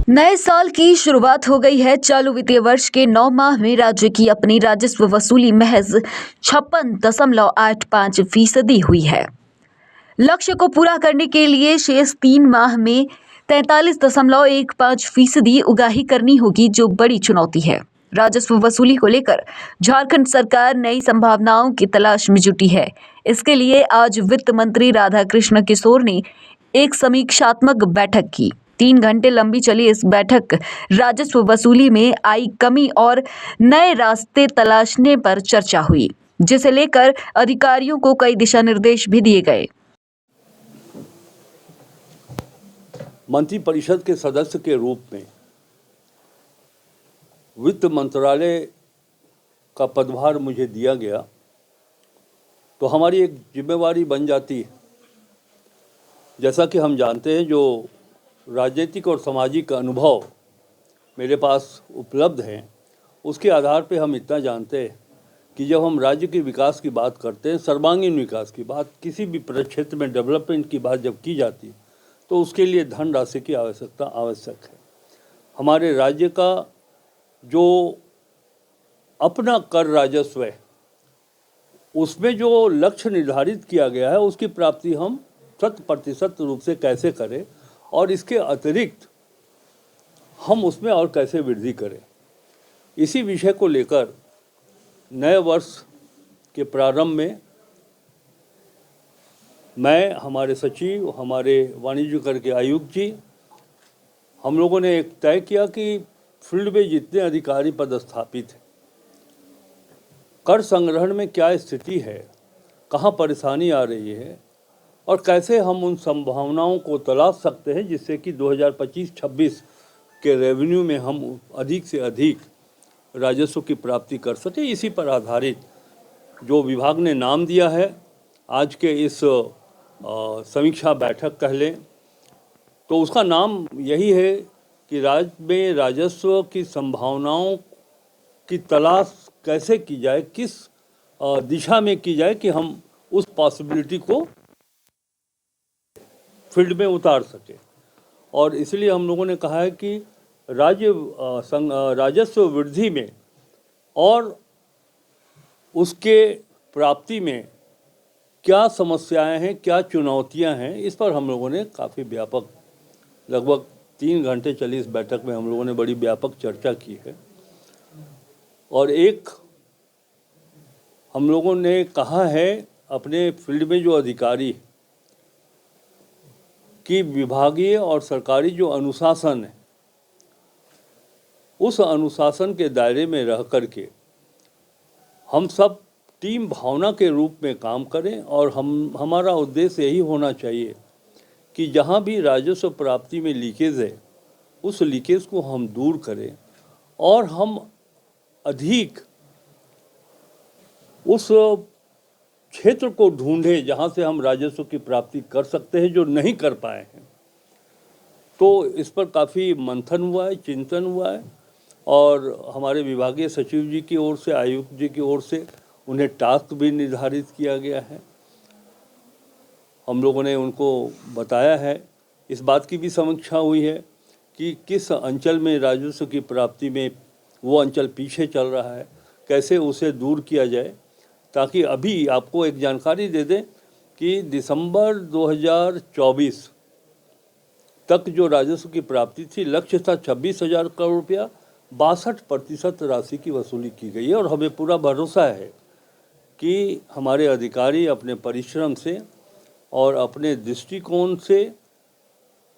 नए साल की शुरुआत हो गई है। चालू वित्तीय वर्ष के 9 माह में राज्य की अपनी राजस्व वसूली महज 56.85% हुई है। लक्ष्य को पूरा करने के लिए शेष 3 माह में 43.15% उगाही करनी होगी, जो बड़ी चुनौती है। राजस्व वसूली को लेकर झारखंड सरकार नई संभावनाओं की तलाश में जुटी है। इसके लिए आज वित्त मंत्री राधाकृष्ण किशोर ने एक समीक्षात्मक बैठक की। 3 घंटे लंबी चली इस बैठक राजस्व वसूली में आई कमी और नए रास्ते तलाशने पर चर्चा हुई, जिसे लेकर अधिकारियों को कई दिशा निर्देश भी दिए गए। मंत्रिपरिषद के सदस्य के रूप में वित्त मंत्रालय का पदभार मुझे दिया गया, तो हमारी एक जिम्मेवारी बन जाती है। जैसा कि हम जानते हैं, जो राजनीतिक और सामाजिक अनुभव मेरे पास उपलब्ध हैं, उसके आधार पे हम इतना जानते हैं कि जब हम राज्य के विकास की बात करते हैं, सर्वांगीण विकास की बात, किसी भी प्रक्षेत्र में डेवलपमेंट की बात जब की जाती है, तो उसके लिए धनराशि की आवश्यकता आवश्यक है। हमारे राज्य का जो अपना कर राजस्व है, उसमें जो लक्ष्य निर्धारित किया गया है, उसकी प्राप्ति हम 100% रूप से कैसे करें और इसके अतिरिक्त हम उसमें और कैसे वृद्धि करें, इसी विषय को लेकर नए वर्ष के प्रारंभ में मैं, हमारे सचिव, हमारे वाणिज्य कर के आयुक्त जी, हम लोगों ने एक तय किया कि फील्ड में जितने अधिकारी पदस्थापित हैं, कर संग्रहण में क्या स्थिति है, कहाँ परेशानी आ रही है और कैसे हम उन संभावनाओं को तलाश सकते हैं, जिससे कि 2025-26 के रेवेन्यू में हम अधिक से अधिक राजस्व की प्राप्ति कर सकें। इसी पर आधारित जो विभाग ने नाम दिया है आज के इस समीक्षा बैठक कह लें, तो उसका नाम यही है कि राज्य में राजस्व की संभावनाओं की तलाश कैसे की जाए, किस दिशा में की जाए कि हम उस पॉसिबिलिटी को फील्ड में उतार सके। और इसलिए हम लोगों ने कहा है कि राजस्व वृद्धि में और उसके प्राप्ति में क्या समस्याएं हैं, क्या चुनौतियां हैं, इस पर हम लोगों ने काफ़ी व्यापक, लगभग 3 घंटे चली इस बैठक में हम लोगों ने बड़ी व्यापक चर्चा की है। और एक हम लोगों ने कहा है अपने फील्ड में जो अधिकारी कि विभागीय और सरकारी जो अनुशासन है, उस अनुशासन के दायरे में रह करके हम सब टीम भावना के रूप में काम करें और हमारा उद्देश्य यही होना चाहिए कि जहाँ भी राजस्व प्राप्ति में लीकेज है, उस लीकेज को हम दूर करें और हम अधिक उस क्षेत्र को ढूंढें जहाँ से हम राजस्व की प्राप्ति कर सकते हैं, जो नहीं कर पाए हैं। तो इस पर काफ़ी मंथन हुआ है, चिंतन हुआ है और हमारे विभागीय सचिव जी की ओर से, आयुक्त जी की ओर से उन्हें टास्क भी निर्धारित किया गया है। हम लोगों ने उनको बताया है, इस बात की भी समीक्षा हुई है कि किस अंचल में राजस्व की प्राप्ति में वो अंचल पीछे चल रहा है, कैसे उसे दूर किया जाए, ताकि अभी आपको एक जानकारी दे दें कि दिसंबर 2024 तक जो राजस्व की प्राप्ति थी, लक्ष्य था 26,000 करोड़ रुपया, 62% राशि की वसूली की गई है। और हमें पूरा भरोसा है कि हमारे अधिकारी अपने परिश्रम से और अपने दृष्टिकोण से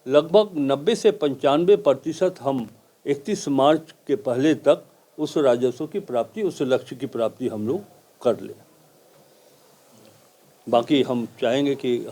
लगभग 90 से 95% हम 31 मार्च के पहले तक उस राजस्व की प्राप्ति, उस लक्ष्य की प्राप्ति हम लोग कर लें। बाकी हम चाहेंगे कि